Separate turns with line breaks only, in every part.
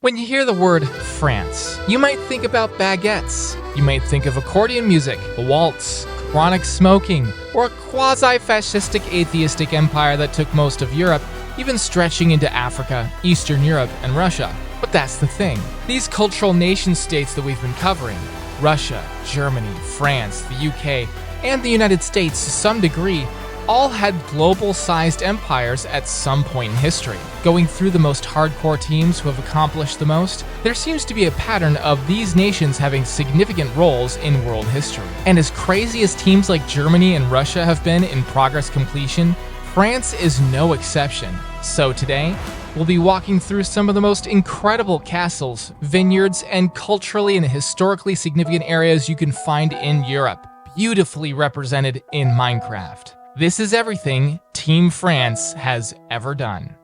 When you hear the word France, you might think about baguettes. You might think of accordion music, a waltz, chronic smoking, or a quasi-fascistic atheistic empire that took most of Europe, even stretching into Africa, Eastern Europe, and Russia. But that's the thing. These cultural nation-states that we've been covering, Russia, Germany, France, the UK, and the United States to some degree, all had global-sized empires at some point in history. Going through the most hardcore teams who have accomplished the most, there seems to be a pattern of these nations having significant roles in world history. And as crazy as teams like Germany and Russia have been in progress completion, France is no exception. So today, we'll be walking through some of the most incredible castles, vineyards, and culturally and historically significant areas you can find in Europe, beautifully represented in Minecraft. This is everything Team France has ever done.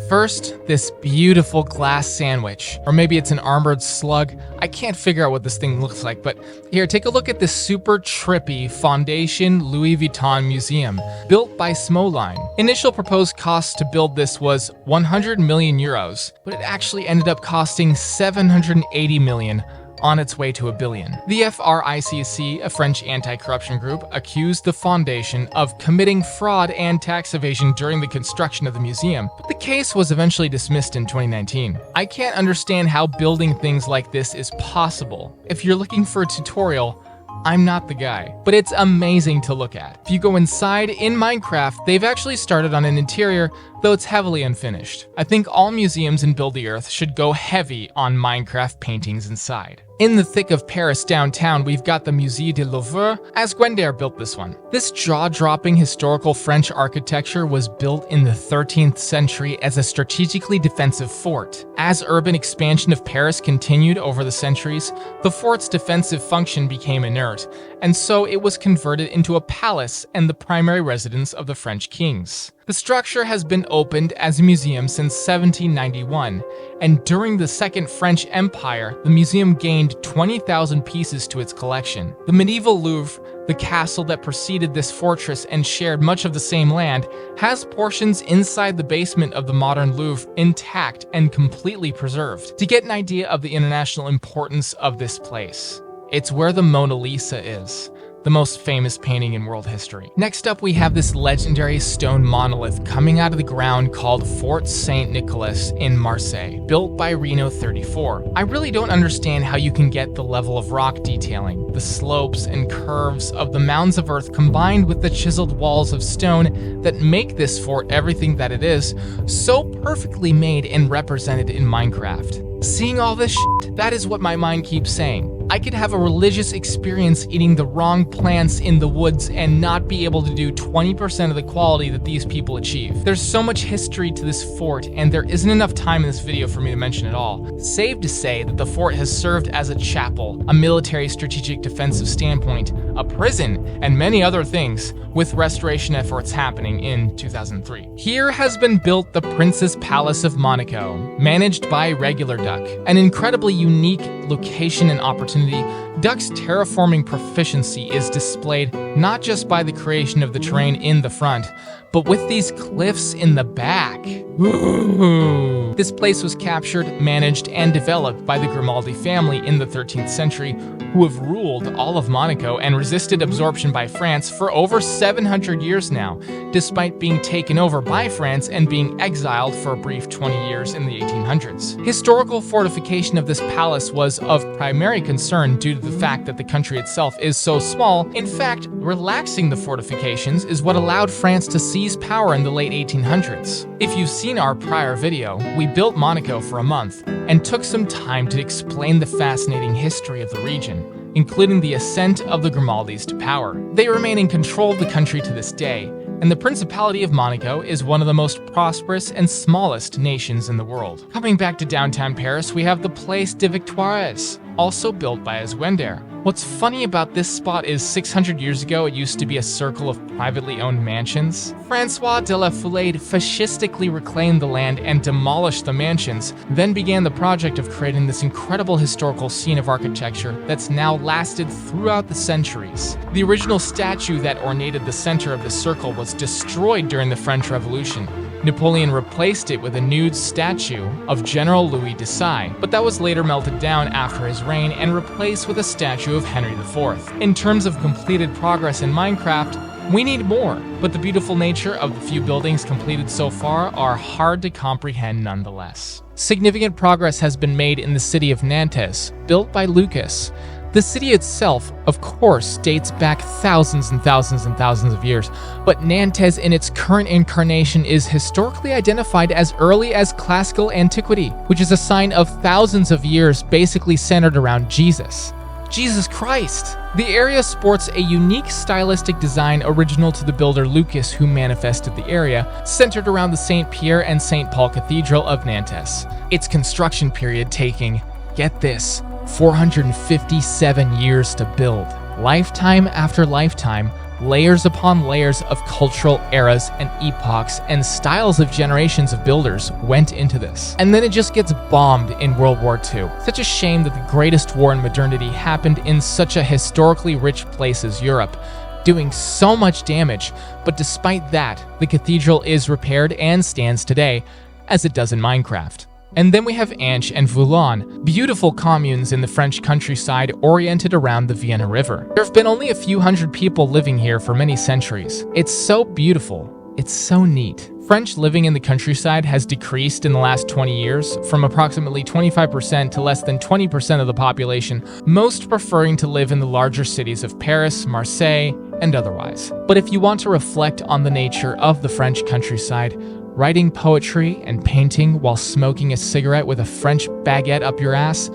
First, this beautiful glass sandwich, or maybe it's an armored slug. I can't figure out what this thing looks like, but here, take a look at this super trippy Fondation Louis Vuitton Museum, built by Smoline. Initial proposed cost to build this was 100 million euros, but it actually ended up costing 780 million, on its way to $1 billion. The FRICC, a French anti-corruption group, accused the Fondation of committing fraud and tax evasion during the construction of the museum, but the case was eventually dismissed in 2019. I can't understand how building things like this is possible. If you're looking for a tutorial, I'm not the guy, but it's amazing to look at. If you go inside in Minecraft, they've actually started on an interior, though it's heavily unfinished. I think all museums in Build the Earth should go heavy on Minecraft paintings inside. In the thick of Paris downtown, we've got the Musée du Louvre, as Gwendaire built this one. This jaw-dropping historical French architecture was built in the 13th century as a strategically defensive fort. As urban expansion of Paris continued over the centuries, the fort's defensive function became inert, and so it was converted into a palace and the primary residence of the French kings. The structure has been opened as a museum since 1791, and during the Second French Empire, the museum gained 20,000 pieces to its collection. The medieval Louvre, the castle that preceded this fortress and shared much of the same land, has portions inside the basement of the modern Louvre intact and completely preserved. To get an idea of the international importance of this place, it's where the Mona Lisa is, the most famous painting in world history. Next up, we have this legendary stone monolith coming out of the ground called Fort Saint Nicolas in Marseille, built by Reno 34. I really don't understand how you can get the level of rock detailing, the slopes and curves of the mounds of earth combined with the chiseled walls of stone that make this fort everything that it is, so perfectly made and represented in Minecraft. Seeing all this shit, that is what my mind keeps saying. I could have a religious experience eating the wrong plants in the woods and not be able to do 20% of the quality that these people achieve. There's so much history to this fort, and there isn't enough time in this video for me to mention it all. Save to say that the fort has served as a chapel, a military strategic defensive standpoint, a prison, and many other things, with restoration efforts happening in 2003. Here has been built the Prince's Palace of Monaco, managed by Regular Duck, an incredibly unique location and opportunity. Duck's terraforming proficiency is displayed not just by the creation of the terrain in the front, but with these cliffs in the back. Ooh. This place was captured, managed, and developed by the Grimaldi family in the 13th century, who have ruled all of Monaco and resisted absorption by France for over 700 years now, despite being taken over by France and being exiled for a brief 20 years in the 1800s. Historical fortification of this palace was of primary concern due to the fact that the country itself is so small. In fact, relaxing the fortifications is what allowed France to seize power in the late 1800s. If you've seen our prior video, we built Monaco for a month and took some time to explain the fascinating history of the region, including the ascent of the Grimaldis to power. They remain in control of the country to this day, and the Principality of Monaco is one of the most prosperous and smallest nations in the world. Coming back to downtown Paris, we have the Place des Victoires, also built by Gwendaire. What's funny about this spot is 600 years ago, it used to be a circle of privately owned mansions. François de la Foulade fascistically reclaimed the land and demolished the mansions, then began the project of creating this incredible historical scene of architecture that's now lasted throughout the centuries. The original statue that ornated the center of the circle was destroyed during the French Revolution, Napoleon replaced it with a nude statue of General Louis Desailles, but that was later melted down after his reign and replaced with a statue of Henry IV. In terms of completed progress in Minecraft, we need more, but the beautiful nature of the few buildings completed so far are hard to comprehend nonetheless. Significant progress has been made in the city of Nantes, built by Lucas. The city itself, of course, dates back thousands and thousands and thousands of years, but Nantes in its current incarnation is historically identified as early as classical antiquity, which is a sign of thousands of years basically centered around Jesus. Jesus Christ! The area sports a unique stylistic design original to the builder Lucas, who manifested the area, centered around the St. Pierre and St. Paul Cathedral of Nantes. Its construction period taking, get this, 457 years to build. Lifetime after lifetime, layers upon layers of cultural eras and epochs and styles of generations of builders went into this. And then it just gets bombed in World War II. Such a shame that the greatest war in modernity happened in such a historically rich place as Europe, doing so much damage, but despite that, the cathedral is repaired and stands today, as it does in Minecraft. And then we have Anch and Vuitton, beautiful communes in the French countryside oriented around the Vienna River. There have been only a few hundred people living here for many centuries. It's so beautiful. It's so neat. French living in the countryside has decreased in the last 20 years, from approximately 25% to less than 20% of the population, most preferring to live in the larger cities of Paris, Marseille, and otherwise. But if you want to reflect on the nature of the French countryside, writing poetry and painting while smoking a cigarette with a French baguette up your ass,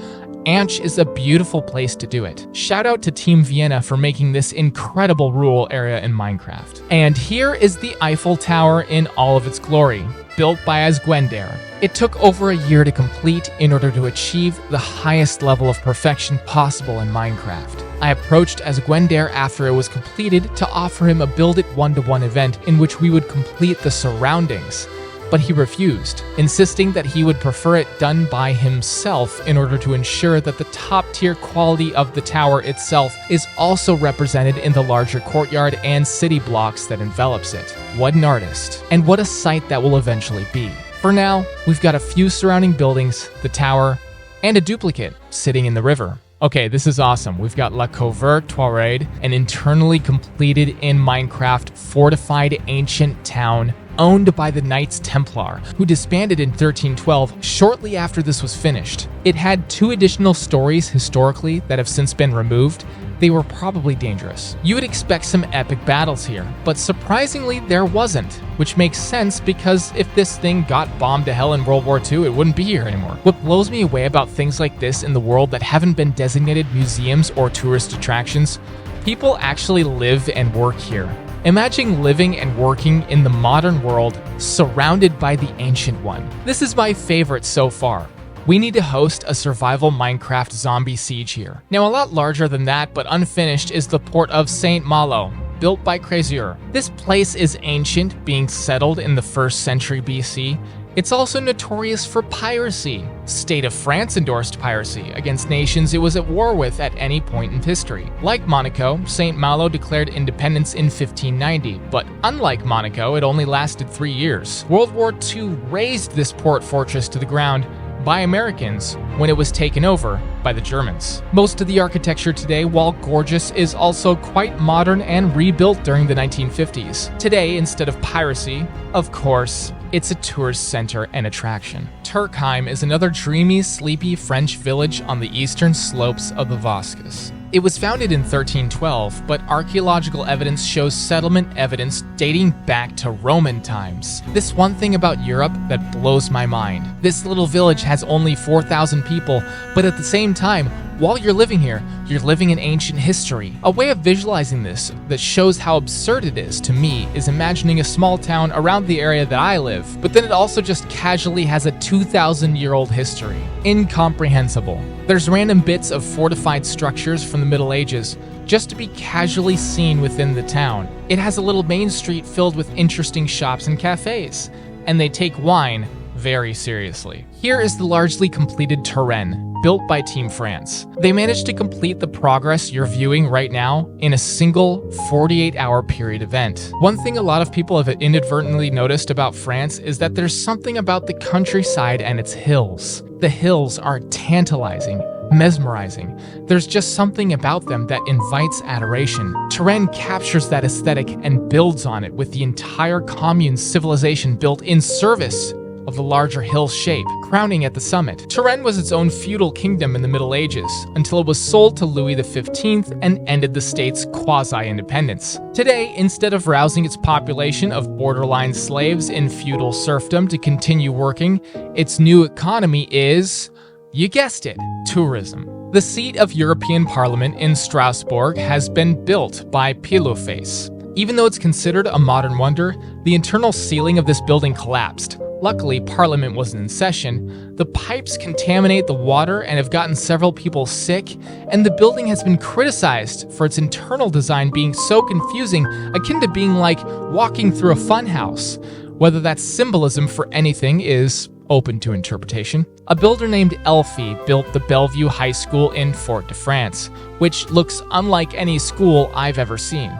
Anch is a beautiful place to do it. Shout out to Team Vienna for making this incredible rural area in Minecraft. And here is the Eiffel Tower in all of its glory, built by Asgwender. It took over a year to complete in order to achieve the highest level of perfection possible in Minecraft. I approached Asgwender after it was completed to offer him a Build It 1-to-1 event in which we would complete the surroundings, but he refused, insisting that he would prefer it done by himself in order to ensure that the top-tier quality of the tower itself is also represented in the larger courtyard and city blocks that envelops it. What an artist, and what a site that will eventually be. For now, we've got a few surrounding buildings, the tower, and a duplicate sitting in the river. Okay, this is awesome. We've got La Covert Touareg, an internally completed in Minecraft fortified ancient town owned by the Knights Templar, who disbanded in 1312 shortly after this was finished. It had 2 additional stories historically that have since been removed. They were probably dangerous. You would expect some epic battles here, but surprisingly there wasn't, which makes sense because if this thing got bombed to hell in World War II, it wouldn't be here anymore. What blows me away about things like this in the world that haven't been designated museums or tourist attractions, people actually live and work here. Imagine living and working in the modern world surrounded by the ancient one. This is my favorite so far. We need to host a survival Minecraft zombie siege here. Now, a lot larger than that, but unfinished, is the port of St. Malo, built by Creuser. This place is ancient, being settled in the 1st century BC. It's also notorious for piracy. State of France endorsed piracy against nations it was at war with at any point in history. Like Monaco, St. Malo declared independence in 1590, but unlike Monaco, it only lasted 3 years. World War II razed this port fortress to the ground by Americans when it was taken over by the Germans. Most of the architecture today, while gorgeous, is also quite modern and rebuilt during the 1950s. Today, instead of piracy, of course, it's a tourist center and attraction. Turkheim is another dreamy, sleepy French village on the eastern slopes of the Vosges. It was founded in 1312, but archaeological evidence shows settlement evidence dating back to Roman times. This one thing about Europe that blows my mind. This little village has only 4,000 people, but at the same time, while you're living here, you're living in ancient history. A way of visualizing this that shows how absurd it is to me is imagining a small town around the area that I live, but then it also just casually has a 2,000-year-old history. Incomprehensible. There's random bits of fortified structures from the Middle Ages just to be casually seen within the town. It has a little main street filled with interesting shops and cafes, and they take wine very seriously. Here is the largely completed Turenne. built by Team France. They managed to complete the progress you're viewing right now in a single 48-hour period event. One thing a lot of people have inadvertently noticed about France is that there's something about the countryside and its hills. The hills are tantalizing, mesmerizing. There's just something about them that invites adoration. Touraine captures that aesthetic and builds on it with the entire commune's civilization built in service of the larger hill shape, crowning at the summit. Touraine was its own feudal kingdom in the Middle Ages, until it was sold to Louis XV and ended the state's quasi-independence. Today, instead of rousing its population of borderline slaves in feudal serfdom to continue working, its new economy is, you guessed it, tourism. The seat of European Parliament in Strasbourg has been built by Pillowface. Even though it's considered a modern wonder, the internal ceiling of this building collapsed. Luckily, Parliament wasn't in session. The pipes contaminate the water and have gotten several people sick, and the building has been criticized for its internal design being so confusing, akin to being like walking through a funhouse. Whether that's symbolism for anything is open to interpretation. A builder named Elfie built the Belleview High School in Fort-de-France, which looks unlike any school I've ever seen.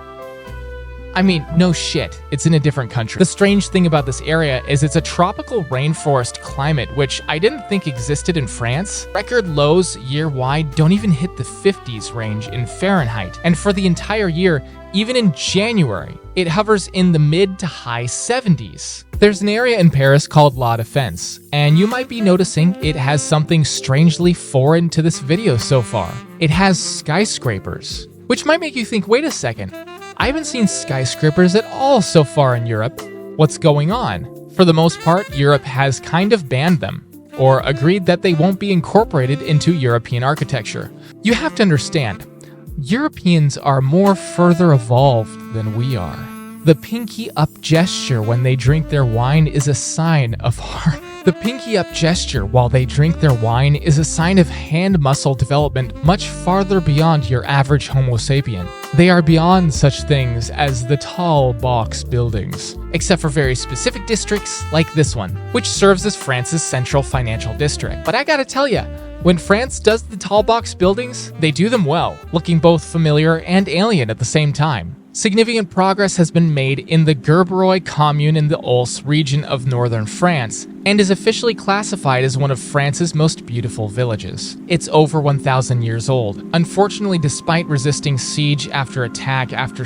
I mean, no shit, it's in a different country. The strange thing about this area is it's a tropical rainforest climate, which I didn't think existed in France. Record lows year-wide don't even hit the 50s range in Fahrenheit, and for the entire year, even in January, it hovers in the mid to high 70s. There's an area in Paris called La Défense, and you might be noticing it has something strangely foreign to this video so far. It has skyscrapers, which might make you think, wait a second, I haven't seen skyscrapers at all so far in Europe. What's going on? For the most part, Europe has kind of banned them, or agreed that they won't be incorporated into European architecture. You have to understand, Europeans are more further evolved than we are. The pinky up gesture when they drink their wine is a sign of The pinky up gesture while they drink their wine is a sign of hand muscle development much farther beyond your average Homo sapien. They are beyond such things as the tall box buildings, except for very specific districts like this one, which serves as France's central financial district. But I gotta tell ya, when France does the tall box buildings, they do them well, looking both familiar and alien at the same time. Significant progress has been made in the Geroy commune in the Ols region of northern France, and is officially classified as one of France's most beautiful villages. It's over 1,000 years old. Unfortunately, despite resisting siege after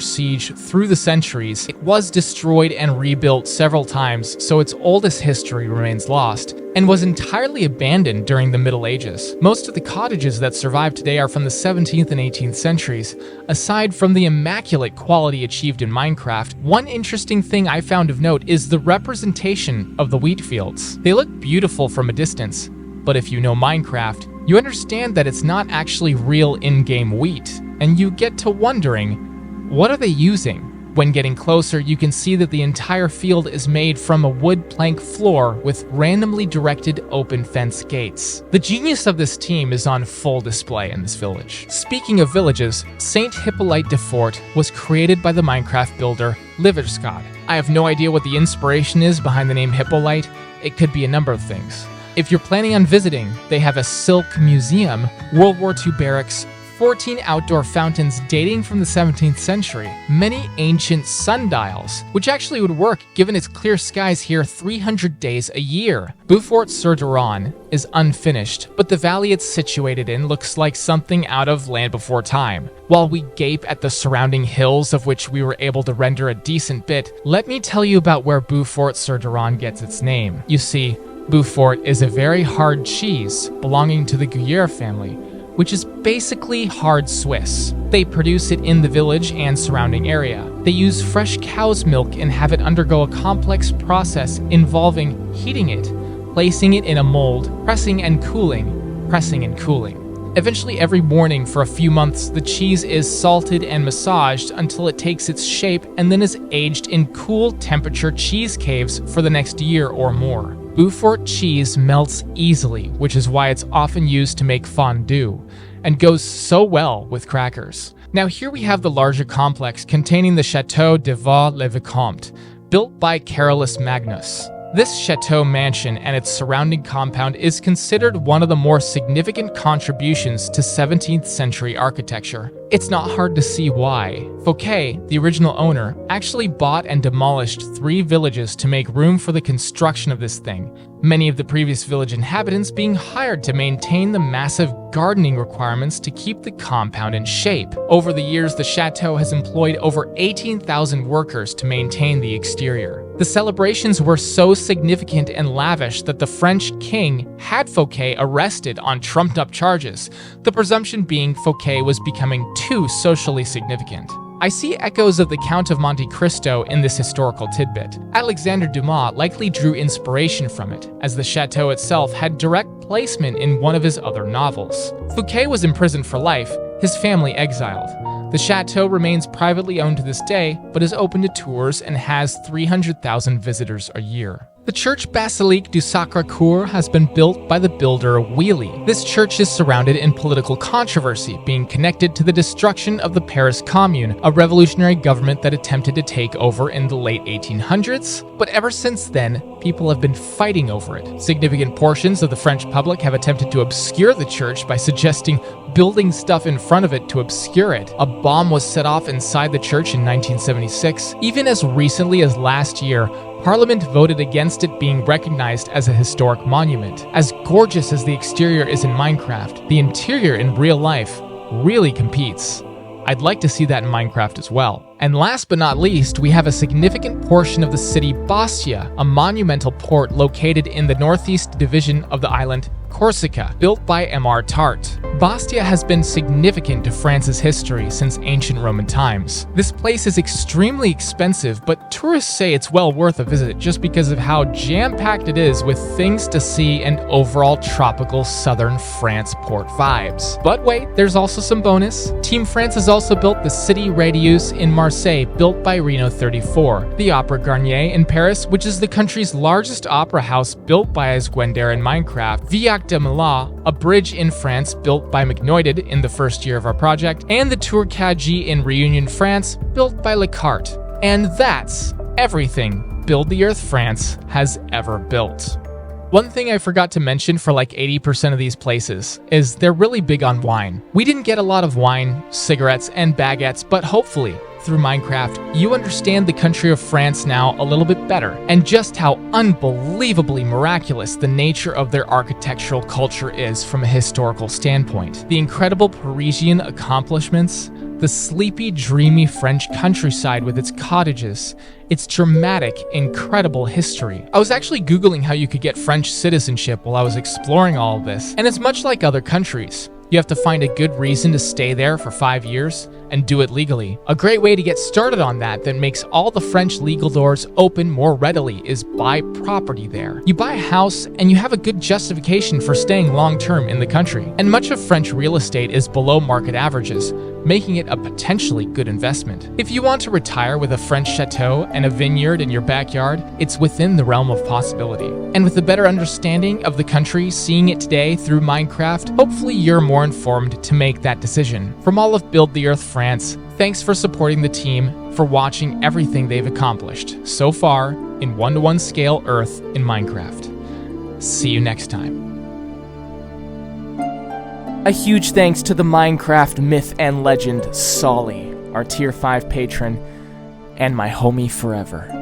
siege through the centuries, it was destroyed and rebuilt several times, so its oldest history remains lost, and was entirely abandoned during the Middle Ages. Most of the cottages that survive today are from the 17th and 18th centuries. Aside from the immaculate quality achieved in Minecraft, one interesting thing I found of note is the representation of the wheat fields. They look beautiful from a distance, but if you know Minecraft, you understand that it's not actually real in-game wheat, and you get to wondering, what are they using? When getting closer, you can see that the entire field is made from a wood plank floor with randomly directed open fence gates. The genius of this team is on full display in this village. Speaking of villages, Saint Hippolyte de Fort was created by the Minecraft builder Liverskod. I have no idea what the inspiration is behind the name Hippolyte. It could be a number of things. If you're planning on visiting, they have a silk museum, World War II barracks, 14 outdoor fountains dating from the 17th century, many ancient sundials, which actually would work given its clear skies here 300 days a year. Beaufort-sur-Garonne is unfinished, but the valley it's situated in looks like something out of Land Before Time. While we gape at the surrounding hills, of which we were able to render a decent bit, let me tell you about where Beaufort-sur-Garonne gets its name. You see, Beaufort is a very hard cheese belonging to the Gruyere family, which is basically hard Swiss. They produce it in the village and surrounding area. They use fresh cow's milk and have it undergo a complex process involving heating it, placing it in a mold, pressing and cooling, pressing and cooling. Eventually, every morning for a few months, the cheese is salted and massaged until it takes its shape and then is aged in cool temperature cheese caves for the next year or more. Beaufort cheese melts easily, which is why it's often used to make fondue, and goes so well with crackers. Now here we have the larger complex containing the Chateau de Vaux-le-Vicomte, built by Carolus Magnus. This chateau mansion and its surrounding compound is considered one of the more significant contributions to 17th century architecture. It's not hard to see why. Fouquet, the original owner, actually bought and demolished 3 villages to make room for the construction of this thing, many of the previous village inhabitants being hired to maintain the massive gardening requirements to keep the compound in shape. Over the years, the chateau has employed over 18,000 workers to maintain the exterior. The celebrations were so significant and lavish that the French king had Fouquet arrested on trumped-up charges, the presumption being Fouquet was becoming too socially significant. I see echoes of the Count of Monte Cristo in this historical tidbit. Alexandre Dumas likely drew inspiration from it, as the chateau itself had direct placement in one of his other novels. Fouquet was imprisoned for life, his family exiled. The chateau remains privately owned to this day, but is open to tours and has 300,000 visitors a year. The church Basilique du Sacré-Cœur has been built by the builder Wheely. This church is surrounded in political controversy, being connected to the destruction of the Paris Commune, a revolutionary government that attempted to take over in the late 1800s. But ever since then, people have been fighting over it. Significant portions of the French public have attempted to obscure the church by suggesting building stuff in front of it to obscure it. A bomb was set off inside the church in 1976. Even as recently as last year, Parliament voted against it being recognized as a historic monument. As gorgeous as the exterior is in Minecraft, the interior in real life really competes. I'd like to see that in Minecraft as well. And last but not least, we have a significant portion of the city Bastia, a monumental port located in the northeast division of the island Corsica, built by M.R. Tart. Bastia has been significant to France's history since ancient Roman times. This place is extremely expensive, but tourists say it's well worth a visit just because of how jam-packed it is with things to see and overall tropical southern France port vibes. But wait, there's also some bonus. Team France has also built the City Radieuse in Marseille, built by Reno 34, the Opera Garnier in Paris, which is the country's largest opera house built by Asgwender in Minecraft, Villac de Malo, a bridge in France built by McNoided in the first year of our project, and the Tour Caggi in Réunion, France, built by Le Carte. And that's everything Build the Earth France has ever built. One thing I forgot to mention for like 80% of these places is they're really big on wine. We didn't get a lot of wine, cigarettes, and baguettes, but hopefully, through Minecraft, you understand the country of France now a little bit better, and just how unbelievably miraculous the nature of their architectural culture is from a historical standpoint. The incredible Parisian accomplishments, the sleepy, dreamy French countryside with its cottages, its dramatic, incredible history. I was actually Googling how you could get French citizenship while I was exploring all of this, and it's much like other countries. You have to find a good reason to stay there for 5 years and do it legally. A great way to get started on that makes all the French legal doors open more readily is buy property there. You buy a house and you have a good justification for staying long-term in the country. And much of French real estate is below market averages, making it a potentially good investment. If you want to retire with a French chateau and a vineyard in your backyard, it's within the realm of possibility. And with a better understanding of the country, seeing it today through Minecraft, hopefully you're more informed to make that decision. From all of Build the Earth France, thanks for supporting the team, for watching everything they've accomplished so far in 1-to-1 scale Earth in Minecraft. See you next time.
A huge thanks to the Minecraft myth and legend, Solly, our Tier 5 patron, and my homie forever.